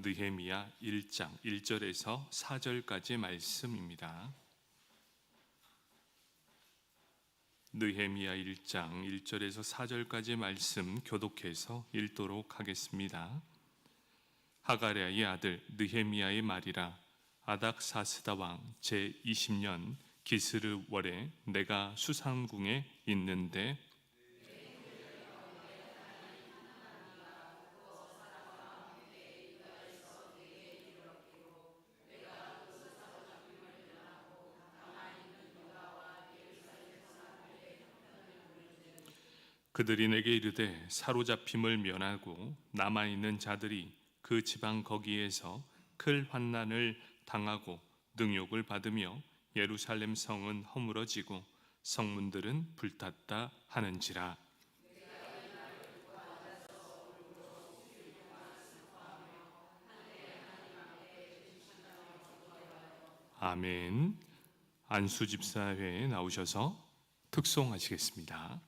느헤미야 1장 1절에서 4절까지 말씀입니다. 느헤미야 1장 1절에서 4절까지 말씀 교독해서 읽도록 하겠습니다. 하가랴의 아들 느헤미야의 말이라. 아닥사스다 왕 제20년 기스르 월에 내가 수산궁에 있는데 그들이 내게 이르되 사로잡힘을 면하고 남아있는 자들이 그 지방 거기에서 큰 환난을 당하고 능욕을 받으며 예루살렘 성은 허물어지고 성문들은 불탔다 하는지라. 아멘. 안수집사회에 나오셔서 특송하시겠습니다.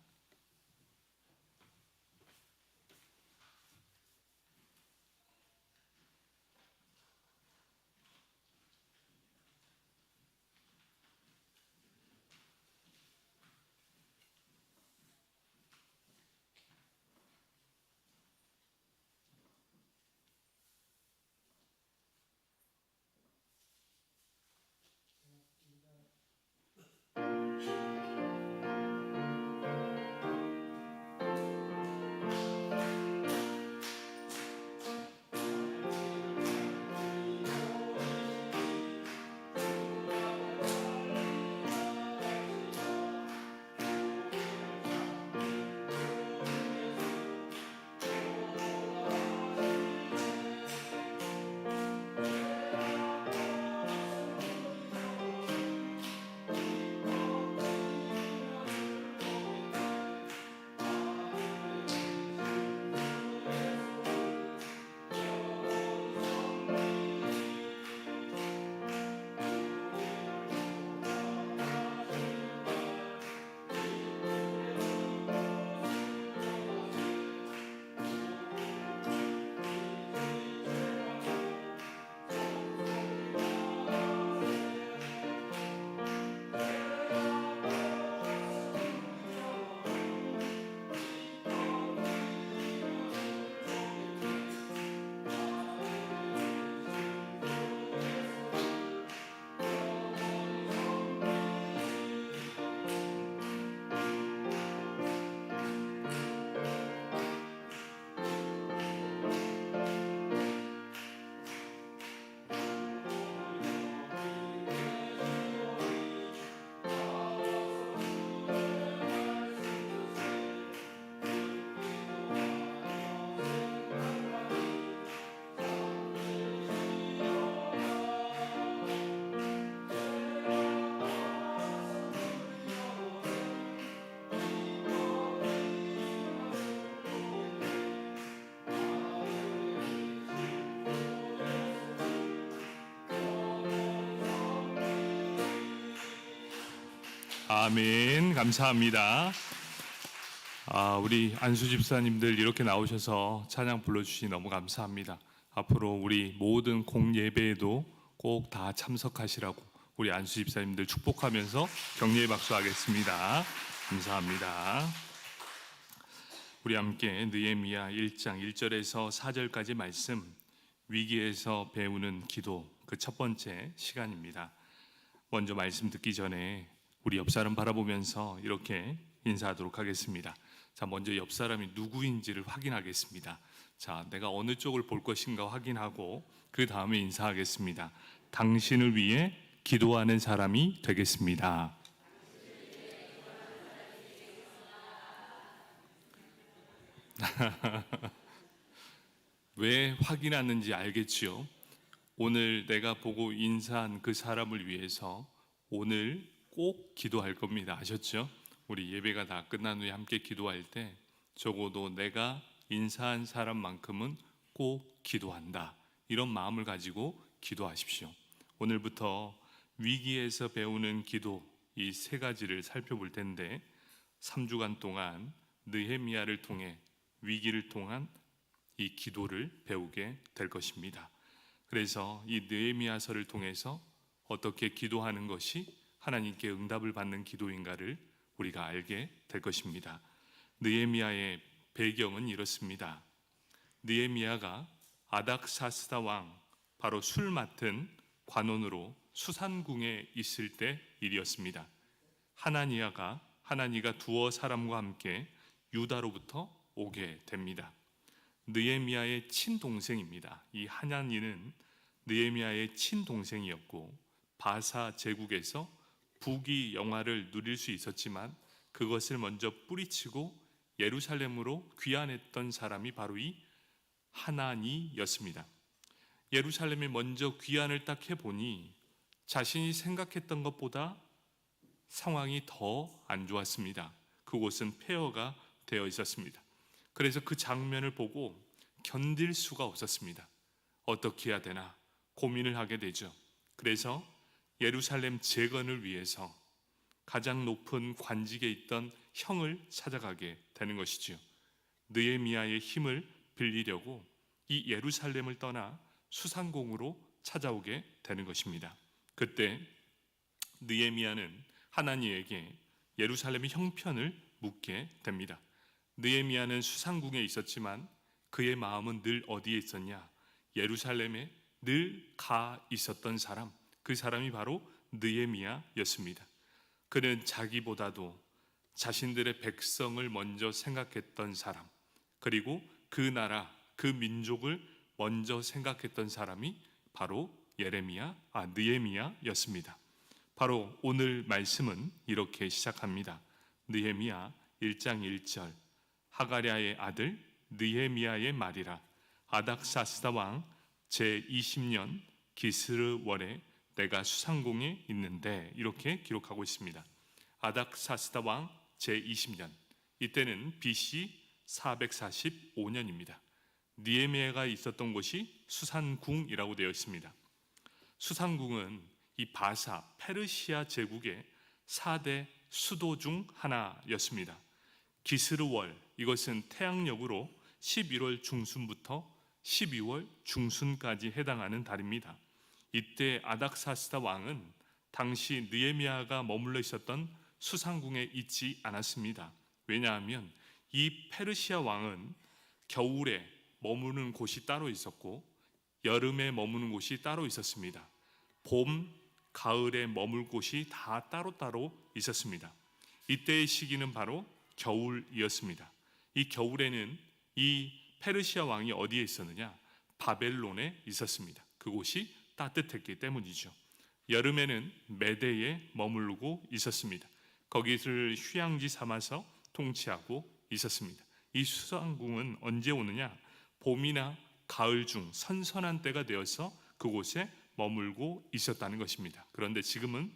아멘. 감사합니다. 우리 안수 집사님들 이렇게 나오셔서 찬양 불러주시니 너무 감사합니다. 앞으로 우리 모든 공예배에도 꼭 다 참석하시라고 우리 안수 집사님들 축복하면서 격려의 박수 하겠습니다. 감사합니다. 우리 함께 느헤미야 1장 1절에서 4절까지 말씀, 위기에서 배우는 기도, 그 첫 번째 시간입니다. 먼저 말씀 듣기 전에 우리 옆 사람 바라보면서 이렇게 인사하도록 하겠습니다. 자, 먼저 옆 사람이 누구인지를 확인하겠습니다. 자, 내가 어느 쪽을 볼 것인가 확인하고 그 다음에 인사하겠습니다. 당신을 위해 기도하는 사람이 되겠습니다. 왜 확인하는지 알겠지요? 오늘 내가 보고 인사한 그 사람을 위해서 오늘 꼭 기도할 겁니다. 아셨죠? 우리 예배가 다 끝난 후에 함께 기도할 때 적어도 내가 인사한 사람만큼은 꼭 기도한다, 이런 마음을 가지고 기도하십시오. 오늘부터 위기에서 배우는 기도, 이 세 가지를 살펴볼 텐데 3주간 동안 느헤미야를 통해 위기를 통한 이 기도를 배우게 될 것입니다. 그래서 이 느헤미야서를 통해서 어떻게 기도하는 것이 하나님께 응답을 받는 기도인가를 우리가 알게 될 것입니다. 느헤미야의 배경은 이렇습니다. 느헤미야가 아닥사스다 왕, 바로 술 맡은 관원으로 수산궁에 있을 때 일이었습니다. 하나니가 두어 사람과 함께 유다로부터 오게 됩니다. 느헤미야의 친동생입니다. 이 하나니는 느헤미야의 친동생이었고 바사 제국에서 부귀 영화를 누릴 수 있었지만 그것을 먼저 뿌리치고 예루살렘으로 귀환했던 사람이 바로 이 하나니였습니다. 예루살렘에 먼저 귀환을 딱 해보니 자신이 생각했던 것보다 상황이 더 안 좋았습니다. 그곳은 폐허가 되어 있었습니다. 그래서 그 장면을 보고 견딜 수가 없었습니다. 어떻게 해야 되나 고민을 하게 되죠. 그래서 예루살렘 재건을 위해서 가장 높은 관직에 있던 형을 찾아가게 되는 것이지요. 느헤미야의 힘을 빌리려고 이 예루살렘을 떠나 수산궁으로 찾아오게 되는 것입니다. 그때 느헤미야는 하나니에게 예루살렘의 형편을 묻게 됩니다. 느헤미야는 수산궁에 있었지만 그의 마음은 늘 어디에 있었냐? 예루살렘에 늘 가 있었던 사람, 그 사람이 바로 느헤미야였습니다. 그는 자기보다도 자신들의 백성을 먼저 생각했던 사람, 그리고 그 나라, 그 민족을 먼저 생각했던 사람이 바로 느헤미야였습니다. 바로 오늘 말씀은 이렇게 시작합니다. 느헤미야 1장 1절, 하가랴의 아들 느헤미야의 말이라. 아닥사스다 왕 제20년 기스르월에 내가 수산궁에 있는데, 이렇게 기록하고 있습니다. 아닥사스다 왕 제20년, 이때는 BC 445년입니다. 느헤미야가 있었던 곳이 수산궁이라고 되어 있습니다. 수산궁은 이 바사 페르시아 제국의 4대 수도 중 하나였습니다. 기스르월, 이것은 태양력으로 11월 중순부터 12월 중순까지 해당하는 달입니다. 이때 아닥사스다 왕은 당시 느헤미야가 머물러 있었던 수산궁에 있지 않았습니다. 왜냐하면 이 페르시아 왕은 겨울에 머무는 곳이 따로 있었고 여름에 머무는 곳이 따로 있었습니다. 봄, 가을에 머물 곳이 다 따로따로 있었습니다. 이때의 시기는 바로 겨울이었습니다. 이 겨울에는 이 페르시아 왕이 어디에 있었느냐? 바벨론에 있었습니다. 그곳이 따뜻했기 때문이죠. 여름에는 메대에 머물고 있었습니다. 거기를 휴양지 삼아서 통치하고 있었습니다. 이 수산궁은 언제 오느냐? 봄이나 가을 중 선선한 때가 되어서 그곳에 머물고 있었다는 것입니다. 그런데 지금은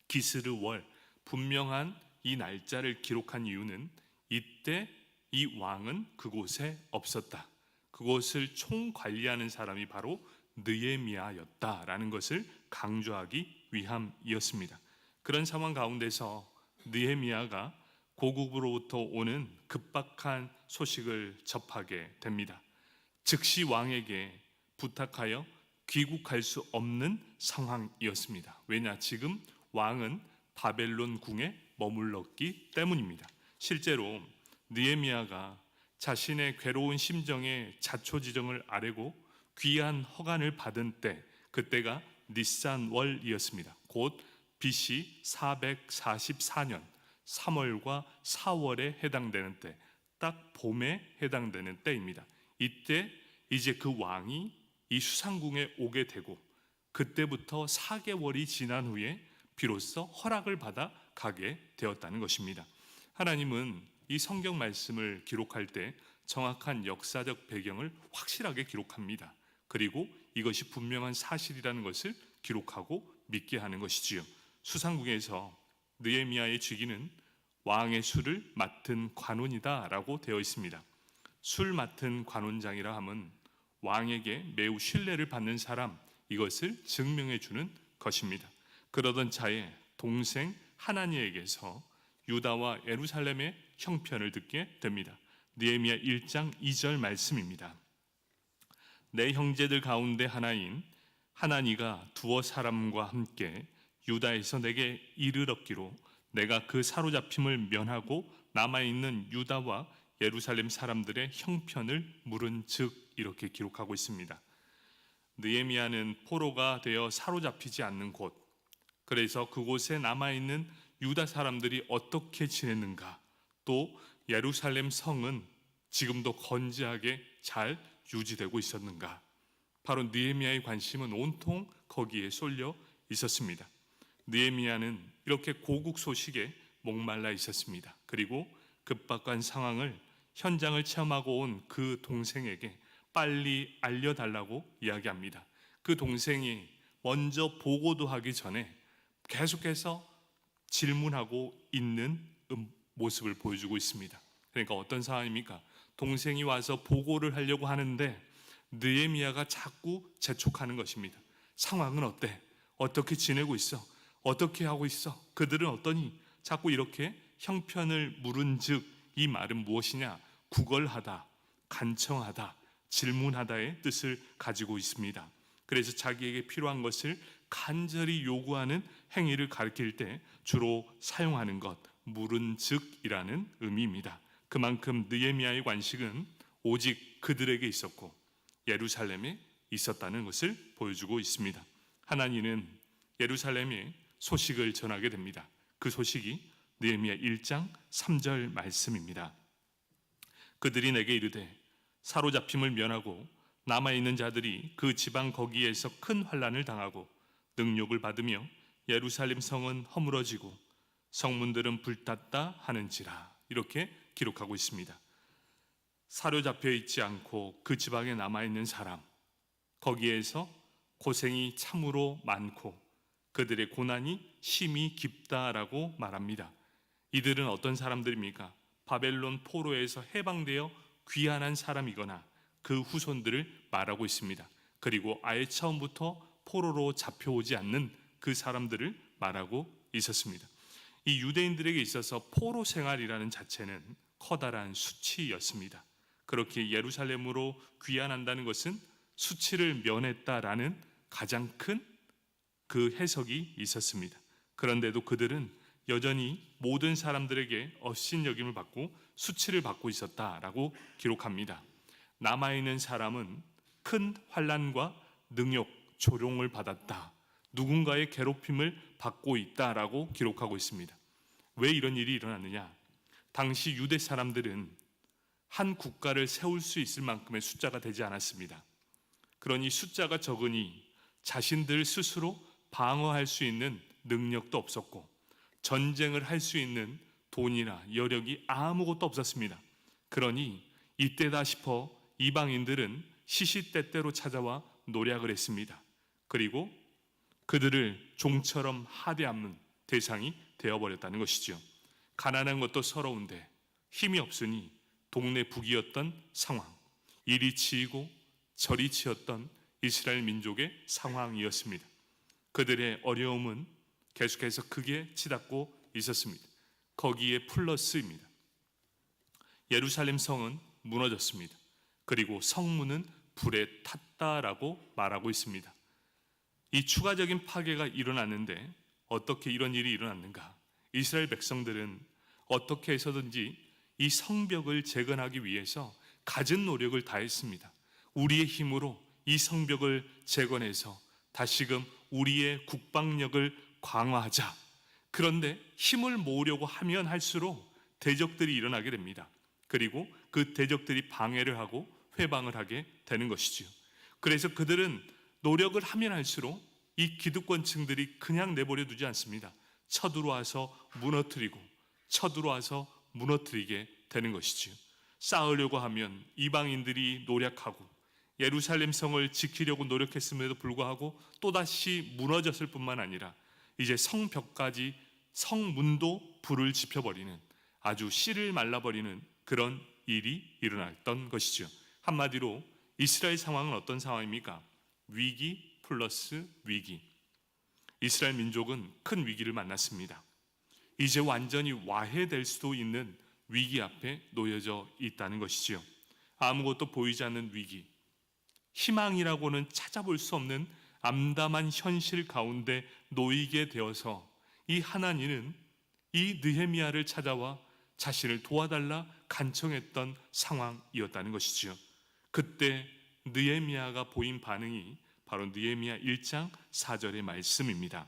기스르월, 분명한 이 날짜를 기록한 이유는 이때 이 왕은 그곳에 없었다. 그곳을 총관리하는 사람이 바로 느헤미야였다라는 것을 강조하기 위함이었습니다. 그런 상황 가운데서 느헤미야가 고국으로부터 오는 급박한 소식을 접하게 됩니다. 즉시 왕에게 부탁하여 귀국할 수 없는 상황이었습니다. 왜냐? 지금 왕은 바벨론 궁에 머물렀기 때문입니다. 실제로 느헤미야가 자신의 괴로운 심정에 자초지정을 아뢰고 귀한 허간을 받은 때, 그때가 니산월이었습니다. 곧 BC 444년 3월과 4월에 해당되는 때, 딱 봄에 해당되는 때입니다. 이때 이제 그 왕이 이 수산궁에 오게 되고 그때부터 4개월이 지난 후에 비로소 허락을 받아 가게 되었다는 것입니다. 하나님은 이 성경 말씀을 기록할 때 정확한 역사적 배경을 확실하게 기록합니다. 그리고 이것이 분명한 사실이라는 것을 기록하고 믿게 하는 것이지요. 수산궁에서 느헤미야의 직위는 왕의 술을 맡은 관원이다 라고 되어 있습니다. 술 맡은 관원장이라 함은 왕에게 매우 신뢰를 받는 사람, 이것을 증명해 주는 것입니다. 그러던 차에 동생 하나니에게서 유다와 예루살렘의 형편을 듣게 됩니다. 느헤미야 1장 2절 말씀입니다. 내 형제들 가운데 하나인 하나니가 두어 사람과 함께 유다에서 내게 이를 얻기로 내가 그 사로잡힘을 면하고 남아있는 유다와 예루살렘 사람들의 형편을 물은즉 이렇게 기록하고 있습니다. 느헤미야는 포로가 되어 사로잡히지 않는 곳, 그래서 그곳에 남아있는 유다 사람들이 어떻게 지냈는가, 또 예루살렘 성은 지금도 건재하게 잘 유지되고 있었는가, 바로 느헤미야의 관심은 온통 거기에 쏠려 있었습니다. 느헤미야는 이렇게 고국 소식에 목말라 있었습니다. 그리고 급박한 상황을 현장을 체험하고 온 그 동생에게 빨리 알려달라고 이야기합니다. 그 동생이 먼저 보고도 하기 전에 계속해서 질문하고 있는 모습을 보여주고 있습니다. 그러니까 어떤 상황입니까? 동생이 와서 보고를 하려고 하는데 느헤미야가 자꾸 재촉하는 것입니다. 상황은 어때? 어떻게 지내고 있어? 어떻게 하고 있어? 그들은 어떠니? 자꾸 이렇게 형편을 물은즉 이 말은 무엇이냐? 구걸하다, 간청하다, 질문하다의 뜻을 가지고 있습니다. 그래서 자기에게 필요한 것을 간절히 요구하는 행위를 가리킬 때 주로 사용하는 것, 물은즉이라는 의미입니다. 그만큼 느헤미야의 관심은 오직 그들에게 있었고 예루살렘에 있었다는 것을 보여주고 있습니다. 하나님은 예루살렘에 소식을 전하게 됩니다. 그 소식이 느헤미야 1장 3절 말씀입니다. 그들이 내게 이르되 사로잡힘을 면하고 남아있는 자들이 그 지방 거기에서 큰 환난을 당하고 능욕을 받으며 예루살렘 성은 허물어지고 성문들은 불탔다 하는지라, 이렇게 기록하고 있습니다. 사로잡혀 있지 않고 그 지방에 남아있는 사람, 거기에서 고생이 참으로 많고 그들의 고난이 심히 깊다라고 말합니다. 이들은 어떤 사람들입니까? 바벨론 포로에서 해방되어 귀환한 사람이거나 그 후손들을 말하고 있습니다. 그리고 아예 처음부터 포로로 잡혀오지 않는 그 사람들을 말하고 있었습니다. 이 유대인들에게 있어서 포로 생활이라는 자체는 커다란 수치였습니다. 그렇게 예루살렘으로 귀환한다는 것은 수치를 면했다라는 가장 큰 그 해석이 있었습니다. 그런데도 그들은 여전히 모든 사람들에게 업신여김을 받고 수치를 받고 있었다라고 기록합니다. 남아있는 사람은 큰 환난과 능욕, 조롱을 받았다, 누군가의 괴롭힘을 받고 있다라고 기록하고 있습니다. 왜 이런 일이 일어났느냐? 당시 유대 사람들은 한 국가를 세울 수 있을 만큼의 숫자가 되지 않았습니다. 그러니 숫자가 적으니 자신들 스스로 방어할 수 있는 능력도 없었고 전쟁을 할 수 있는 돈이나 여력이 아무것도 없었습니다. 그러니 이때다 싶어 이방인들은 시시때때로 찾아와 노략을 했습니다. 그리고 그들을 종처럼 하대하는 대상이 되어버렸다는 것이죠. 가난한 것도 서러운데 힘이 없으니 동네 북이었던 상황, 이리 치이고 저리 치였던 이스라엘 민족의 상황이었습니다. 그들의 어려움은 계속해서 크게 치닫고 있었습니다. 거기에 플러스입니다. 예루살렘 성은 무너졌습니다. 그리고 성문은 불에 탔다라고 말하고 있습니다. 이 추가적인 파괴가 일어났는데 어떻게 이런 일이 일어났는가? 이스라엘 백성들은 어떻게 해서든지 이 성벽을 재건하기 위해서 갖은 노력을 다했습니다. 우리의 힘으로 이 성벽을 재건해서 다시금 우리의 국방력을 강화하자. 그런데 힘을 모으려고 하면 할수록 대적들이 일어나게 됩니다. 그리고 그 대적들이 방해를 하고 회방을 하게 되는 것이지요. 그래서 그들은 노력을 하면 할수록 이 기득권층들이 그냥 내버려 두지 않습니다. 쳐들어와서 무너뜨리고 쳐들어와서 무너뜨리게 되는 것이지요. 싸우려고 하면 이방인들이 노력하고 예루살렘 성을 지키려고 노력했음에도 불구하고 또다시 무너졌을 뿐만 아니라 이제 성벽까지, 성문도 불을 지펴버리는, 아주 씨를 말라버리는 그런 일이 일어났던 것이죠. 한마디로 이스라엘 상황은 어떤 상황입니까? 위기 플러스 위기. 이스라엘 민족은 큰 위기를 만났습니다. 이제 완전히 와해될 수도 있는 위기 앞에 놓여져 있다는 것이지요. 아무것도 보이지 않는 위기, 희망이라고는 찾아볼 수 없는 암담한 현실 가운데 놓이게 되어서 이 하나님은 이 느헤미야를 찾아와 자신을 도와달라 간청했던 상황이었다는 것이지요. 그때 느헤미야가 보인 반응이 바로 느헤미야 1장 4절의 말씀입니다.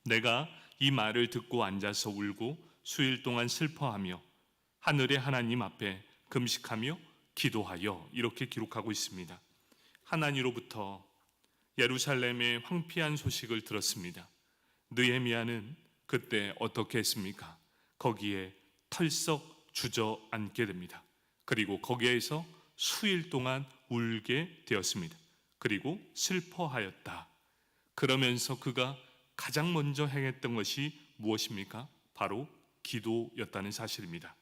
내가 이 말을 듣고 앉아서 울고 수일 동안 슬퍼하며 하늘의 하나님 앞에 금식하며 기도하여, 이렇게 기록하고 있습니다. 하나님으로부터 예루살렘의 황폐한 소식을 들었습니다. 느헤미야는 그때 어떻게 했습니까? 거기에 털썩 주저앉게 됩니다. 그리고 거기에서 수일 동안 울게 되었습니다. 그리고 슬퍼하였다. 그러면서 그가 가장 먼저 행했던 것이 무엇입니까? 바로 기도였다는 사실입니다.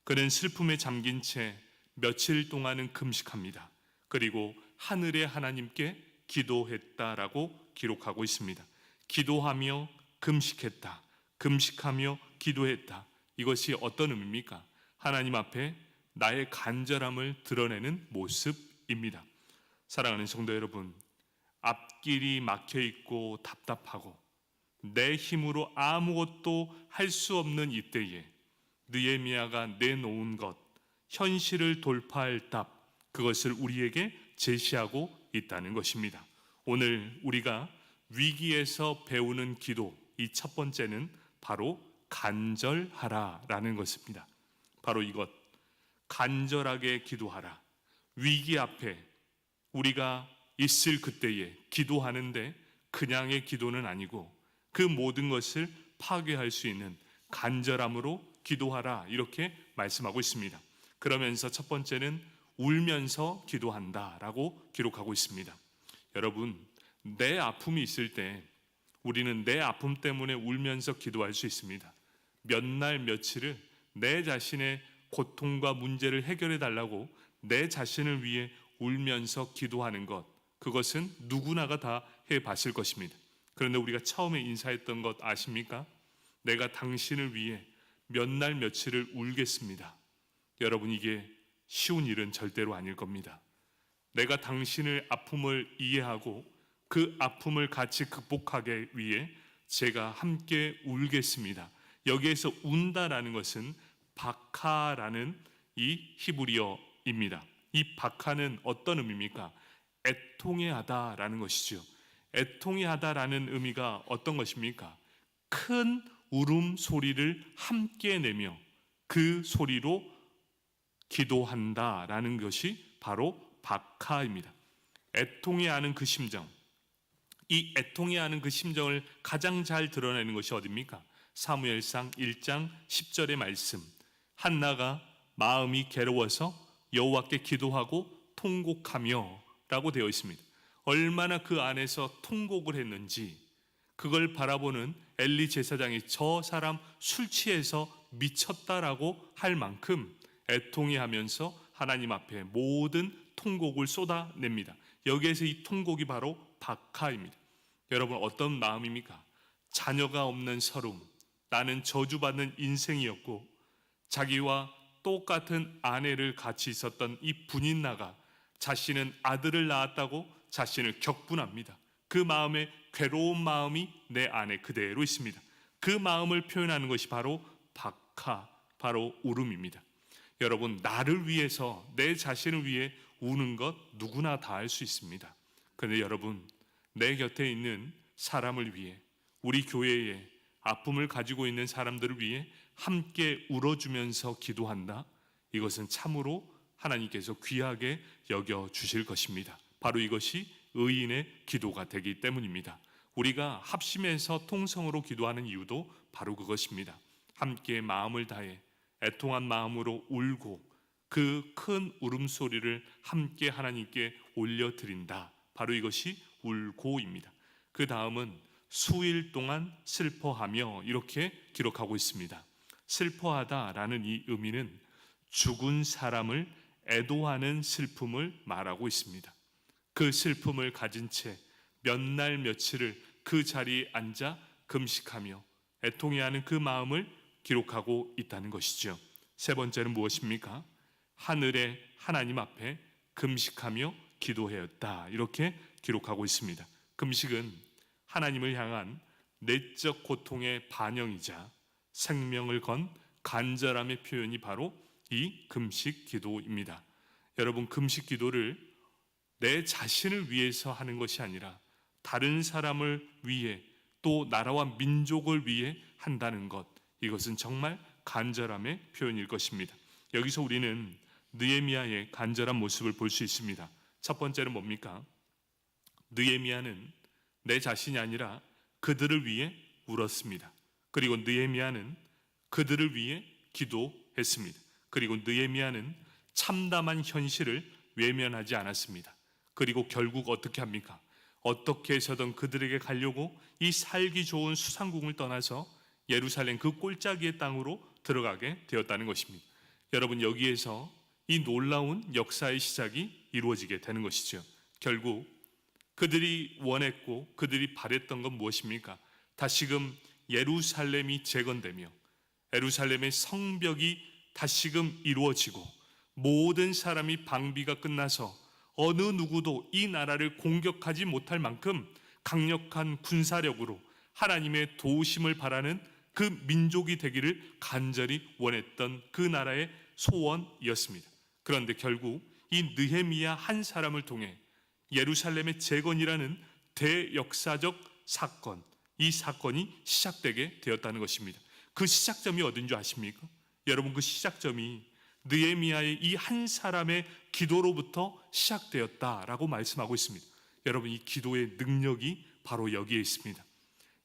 그는 슬픔에 잠긴 채 며칠 동안은 금식합니다. 그리고 하늘의 하나님께 기도했다라고 기록하고 있습니다. 기도하며 금식했다. 금식하며 기도했다. 이것이 어떤 의미입니까? 하나님 앞에 나의 간절함을 드러내는 모습입니다. 사랑하는 성도 여러분, 앞길이 막혀 있고 답답하고 내 힘으로 아무것도 할 수 없는 이때에 느헤미야가 내놓은 것, 현실을 돌파할 답, 그것을 우리에게 제시하고 있다는 것입니다. 오늘 우리가 위기에서 배우는 기도, 이 첫 번째는 바로 간절하라라는 것입니다. 바로 이것, 간절하게 기도하라. 위기 앞에 우리가 있을 그때에 기도하는데 그냥의 기도는 아니고 그 모든 것을 파괴할 수 있는 간절함으로 기도하라, 이렇게 말씀하고 있습니다. 그러면서 첫 번째는 울면서 기도한다라고 기록하고 있습니다. 여러분, 내 아픔이 있을 때 우리는 내 아픔 때문에 울면서 기도할 수 있습니다. 몇 날 며칠을 내 자신의 고통과 문제를 해결해 달라고 내 자신을 위해 울면서 기도하는 것, 그것은 누구나가 다 해봤을 것입니다. 그런데 우리가 처음에 인사했던 것 아십니까? 내가 당신을 위해 몇 날 며칠을 울겠습니다. 여러분, 이게 쉬운 일은 절대로 아닐 겁니다. 내가 당신의 아픔을 이해하고 그 아픔을 같이 극복하기 위해 제가 함께 울겠습니다. 여기에서 운다라는 것은 바카라는 이 히브리어입니다. 이 바카는 어떤 의미입니까? 애통해하다라는 것이죠. 애통해하다라는 의미가 어떤 것입니까? 큰 울음소리를 함께 내며 그 소리로 기도한다라는 것이 바로 바카입니다. 애통해하는 그 심정, 이 애통해하는 그 심정을 가장 잘 드러내는 것이 어디입니까? 사무엘상 1장 10절의 말씀, 한나가 마음이 괴로워서 여호와께 기도하고 통곡하며 라고 되어 있습니다. 얼마나 그 안에서 통곡을 했는지 그걸 바라보는 엘리 제사장이 저 사람 술 취해서 미쳤다라고 할 만큼 애통해하면서 하나님 앞에 모든 통곡을 쏟아냅니다. 여기에서 이 통곡이 바로 바카입니다. 여러분, 어떤 마음입니까? 자녀가 없는 서름, 나는 저주받는 인생이었고 자기와 똑같은 아내를 같이 있었던 이 분인나가 자신은 아들을 낳았다고 자신을 격분합니다. 그 마음에 괴로운 마음이 내 안에 그대로 있습니다. 그 마음을 표현하는 것이 바로 바카, 바로 울음입니다. 여러분, 나를 위해서, 내 자신을 위해 우는 것 누구나 다 할 수 있습니다. 그런데 여러분, 내 곁에 있는 사람을 위해, 우리 교회에 아픔을 가지고 있는 사람들을 위해 함께 울어주면서 기도한다. 이것은 참으로 하나님께서 귀하게 여겨주실 것입니다. 바로 이것이 의인의 기도가 되기 때문입니다. 우리가 합심해서 통성으로 기도하는 이유도 바로 그것입니다. 함께 마음을 다해 애통한 마음으로 울고 그 큰 울음소리를 함께 하나님께 올려드린다. 바로 이것이 울고입니다. 그 다음은 수일 동안 슬퍼하며, 이렇게 기록하고 있습니다. 슬퍼하다라는 이 의미는 죽은 사람을 애도하는 슬픔을 말하고 있습니다. 그 슬픔을 가진 채 몇 날 며칠을 그 자리에 앉아 금식하며 애통해하는 그 마음을 기록하고 있다는 것이죠. 세 번째는 무엇입니까? 하늘의 하나님 앞에 금식하며 기도하였다. 이렇게 기록하고 있습니다. 금식은 하나님을 향한 내적 고통의 반영이자 생명을 건 간절함의 표현이 바로 이 금식 기도입니다. 여러분, 금식 기도를 내 자신을 위해서 하는 것이 아니라 다른 사람을 위해 또 나라와 민족을 위해 한다는 것, 이것은 정말 간절함의 표현일 것입니다. 여기서 우리는 느헤미야의 간절한 모습을 볼 수 있습니다. 첫 번째는 뭡니까? 느헤미야는 내 자신이 아니라 그들을 위해 울었습니다. 그리고 느헤미야는 그들을 위해 기도했습니다. 그리고 느헤미야는 참담한 현실을 외면하지 않았습니다. 그리고 결국 어떻게 합니까? 어떻게 해서든 그들에게 가려고 이 살기 좋은 수상궁을 떠나서 예루살렘 그 꼴짜기의 땅으로 들어가게 되었다는 것입니다. 여러분, 여기에서 이 놀라운 역사의 시작이 이루어지게 되는 것이죠. 결국 그들이 원했고 그들이 바랬던 건 무엇입니까? 다시금 예루살렘이 재건되며 예루살렘의 성벽이 다시금 이루어지고 모든 사람이 방비가 끝나서 어느 누구도 이 나라를 공격하지 못할 만큼 강력한 군사력으로 하나님의 도우심을 바라는 그 민족이 되기를 간절히 원했던 그 나라의 소원이었습니다. 그런데 결국 이 느헤미야 한 사람을 통해 예루살렘의 재건이라는 대역사적 사건, 이 사건이 시작되게 되었다는 것입니다. 그 시작점이 어딘 줄 아십니까? 여러분, 그 시작점이 느헤미야의 이 한 사람의 기도로부터 시작되었다라고 말씀하고 있습니다. 여러분, 이 기도의 능력이 바로 여기에 있습니다.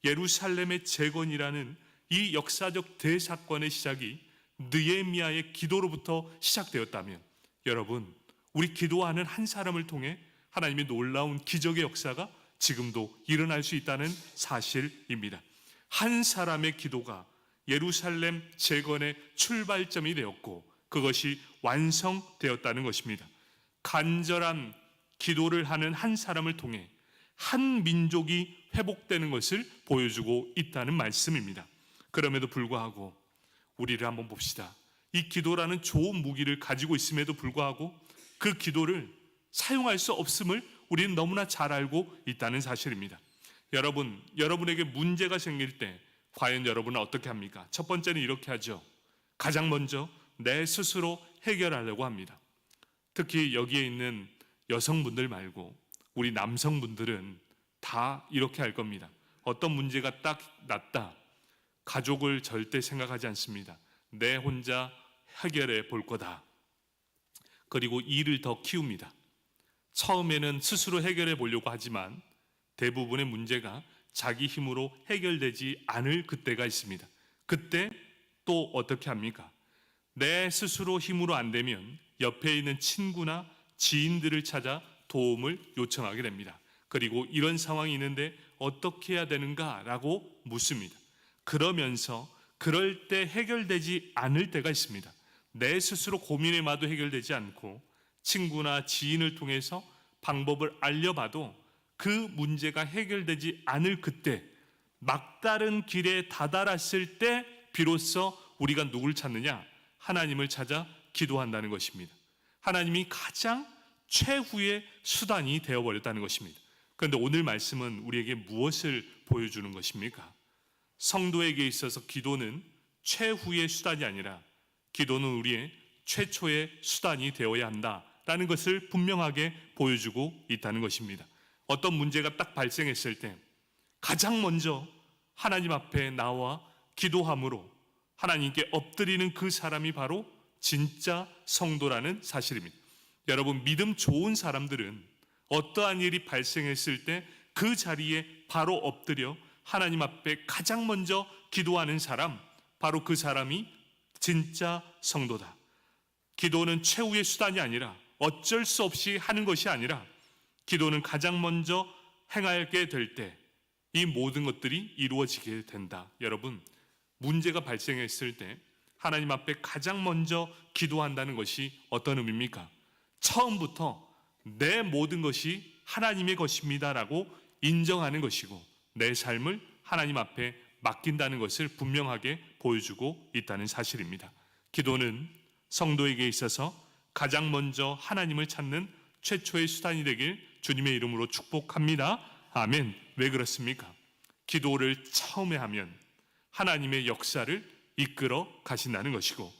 예루살렘의 재건이라는 이 역사적 대사건의 시작이 느헤미야의 기도로부터 시작되었다면, 여러분, 우리 기도하는 한 사람을 통해 하나님의 놀라운 기적의 역사가 지금도 일어날 수 있다는 사실입니다. 한 사람의 기도가 예루살렘 재건의 출발점이 되었고 그것이 완성되었다는 것입니다. 간절한 기도를 하는 한 사람을 통해 한 민족이 회복되는 것을 보여주고 있다는 말씀입니다. 그럼에도 불구하고 우리를 한번 봅시다. 이 기도라는 좋은 무기를 가지고 있음에도 불구하고 그 기도를 사용할 수 없음을 우리는 너무나 잘 알고 있다는 사실입니다. 여러분에게 문제가 생길 때 과연 여러분은 어떻게 합니까? 첫 번째는 이렇게 하죠. 가장 먼저 내 스스로 해결하려고 합니다. 특히 여기에 있는 여성분들 말고 우리 남성분들은 다 이렇게 할 겁니다. 어떤 문제가 딱 났다. 가족을 절대 생각하지 않습니다. 내 혼자 해결해 볼 거다. 그리고 일을 더 키웁니다. 처음에는 스스로 해결해 보려고 하지만 대부분의 문제가 자기 힘으로 해결되지 않을 그때가 있습니다. 그때 또 어떻게 합니까? 내 스스로 힘으로 안 되면 옆에 있는 친구나 지인들을 찾아 도움을 요청하게 됩니다. 그리고 이런 상황이 있는데 어떻게 해야 되는가라고 묻습니다. 그러면서 그럴 때 해결되지 않을 때가 있습니다. 내 스스로 고민해봐도 해결되지 않고 친구나 지인을 통해서 방법을 알려봐도 그 문제가 해결되지 않을 그때, 막다른 길에 다다랐을 때 비로소 우리가 누굴 찾느냐? 하나님을 찾아 기도한다는 것입니다. 하나님이 가장 최후의 수단이 되어버렸다는 것입니다. 그런데 오늘 말씀은 우리에게 무엇을 보여주는 것입니까? 성도에게 있어서 기도는 최후의 수단이 아니라 기도는 우리의 최초의 수단이 되어야 한다라는 것을 분명하게 보여주고 있다는 것입니다. 어떤 문제가 딱 발생했을 때 가장 먼저 하나님 앞에 나와 기도함으로 하나님께 엎드리는 그 사람이 바로 진짜 성도라는 사실입니다. 여러분, 믿음 좋은 사람들은 어떠한 일이 발생했을 때 그 자리에 바로 엎드려 하나님 앞에 가장 먼저 기도하는 사람, 바로 그 사람이 진짜 성도다. 기도는 최후의 수단이 아니라 어쩔 수 없이 하는 것이 아니라 기도는 가장 먼저 행하게 될 때 이 모든 것들이 이루어지게 된다. 여러분, 문제가 발생했을 때 하나님 앞에 가장 먼저 기도한다는 것이 어떤 의미입니까? 처음부터 내 모든 것이 하나님의 것입니다라고 인정하는 것이고 내 삶을 하나님 앞에 맡긴다는 것을 분명하게 보여주고 있다는 사실입니다. 기도는 성도에게 있어서 가장 먼저 하나님을 찾는 최초의 수단이 되길 주님의 이름으로 축복합니다. 아멘. 왜 그렇습니까? 기도를 처음에 하면 하나님의 역사를 이끌어 가신다는 것이고,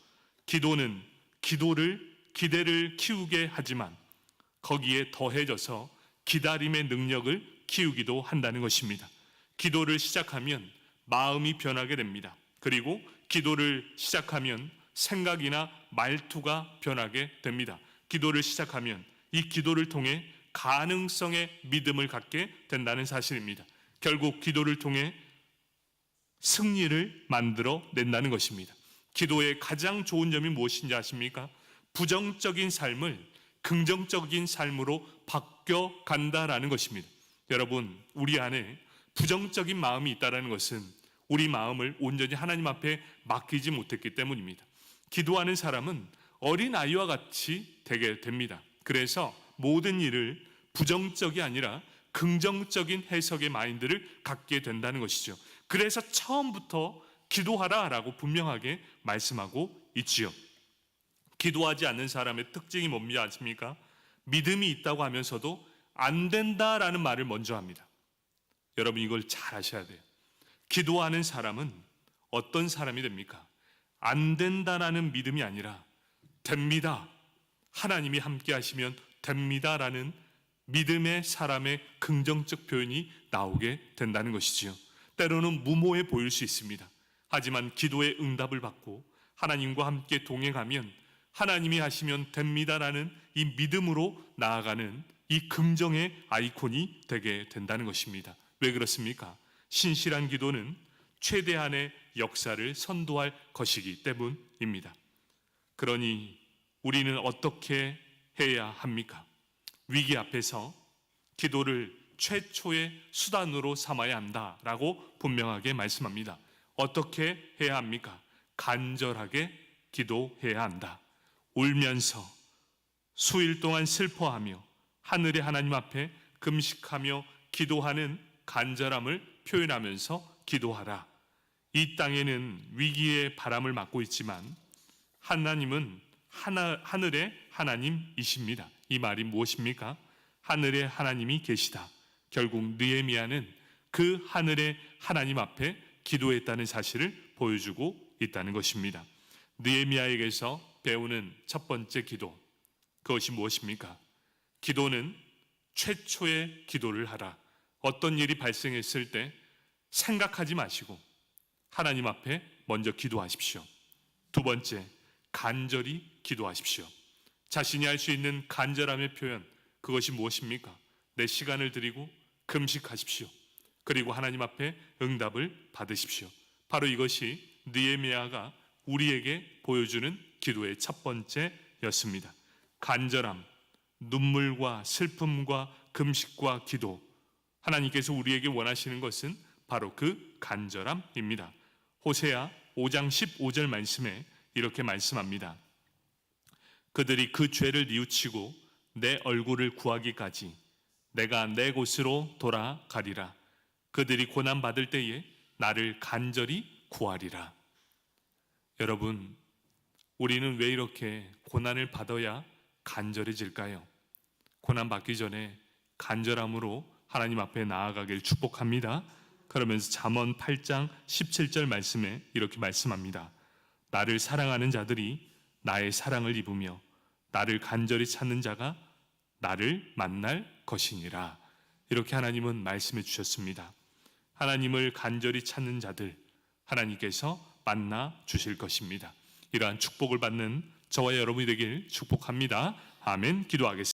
기도는 기대를 키우게 하지만 거기에 더해져서 기다림의 능력을 키우기도 한다는 것입니다. 기도를 시작하면 마음이 변하게 됩니다. 그리고 기도를 시작하면 생각이나 말투가 변하게 됩니다. 기도를 시작하면 이 기도를 통해 가능성의 믿음을 갖게 된다는 사실입니다. 결국 기도를 통해 승리를 만들어 낸다는 것입니다. 기도의 가장 좋은 점이 무엇인지 아십니까? 부정적인 삶을 긍정적인 삶으로 바뀌어 간다라는 것입니다. 여러분, 우리 안에 부정적인 마음이 있다는 것은 우리 마음을 온전히 하나님 앞에 맡기지 못했기 때문입니다. 기도하는 사람은 어린아이와 같이 되게 됩니다. 그래서 모든 일을 부정적이 아니라 긍정적인 해석의 마인드를 갖게 된다는 것이죠. 그래서 처음부터 기도하라라고 분명하게 말씀하고 있지요. 기도하지 않는 사람의 특징이 뭡니까 아십니까? 믿음이 있다고 하면서도 안 된다라는 말을 먼저 합니다. 여러분, 이걸 잘 아셔야 돼요. 기도하는 사람은 어떤 사람이 됩니까? 안 된다라는 믿음이 아니라 됩니다, 하나님이 함께 하시면 됩니다라는 믿음의 사람의 긍정적 표현이 나오게 된다는 것이지요. 때로는 무모해 보일 수 있습니다. 하지만 기도의 응답을 받고 하나님과 함께 동행하면 하나님이 하시면 됩니다라는 이 믿음으로 나아가는 이 긍정의 아이콘이 되게 된다는 것입니다. 왜 그렇습니까? 신실한 기도는 최대한의 역사를 선도할 것이기 때문입니다. 그러니 우리는 어떻게 해야 합니까? 위기 앞에서 기도를 최초의 수단으로 삼아야 한다라고 분명하게 말씀합니다. 어떻게 해야 합니까? 간절하게 기도해야 한다. 울면서 수일 동안 슬퍼하며 하늘의 하나님 앞에 금식하며 기도하는 간절함을 표현하면서 기도하라. 이 땅에는 위기의 바람을 맞고 있지만 하나님은 하늘의 하나님이십니다. 이 말이 무엇입니까? 하늘의 하나님이 계시다. 결국 느헤미야는 그 하늘의 하나님 앞에 기도했다는 사실을 보여주고 있다는 것입니다. 느헤미야에게서 배우는 첫 번째 기도, 그것이 무엇입니까? 기도는 최초의 기도를 하라. 어떤 일이 발생했을 때 생각하지 마시고 하나님 앞에 먼저 기도하십시오. 두 번째, 간절히 기도하십시오. 자신이 할 수 있는 간절함의 표현, 그것이 무엇입니까? 내 시간을 드리고 금식하십시오. 그리고 하나님 앞에 응답을 받으십시오. 바로 이것이 느헤미야가 우리에게 보여주는 기도의 첫 번째였습니다. 간절함, 눈물과 슬픔과 금식과 기도, 하나님께서 우리에게 원하시는 것은 바로 그 간절함입니다. 호세아 5장 15절 말씀에 이렇게 말씀합니다. 그들이 그 죄를 뉘우치고 내 얼굴을 구하기까지 내가 내 곳으로 돌아가리라. 그들이 고난받을 때에 나를 간절히 구하리라. 여러분, 우리는 왜 이렇게 고난을 받아야 간절해질까요? 고난받기 전에 간절함으로 하나님 앞에 나아가길 축복합니다. 그러면서 잠언 8장 17절 말씀에 이렇게 말씀합니다. 나를 사랑하는 자들이 나의 사랑을 입으며 나를 간절히 찾는 자가 나를 만날 것이니라. 이렇게 하나님은 말씀해 주셨습니다. 하나님을 간절히 찾는 자들, 하나님께서 만나 주실 것입니다. 이러한 축복을 받는 저와 여러분이 되길 축복합니다. 아멘. 기도하겠습니다.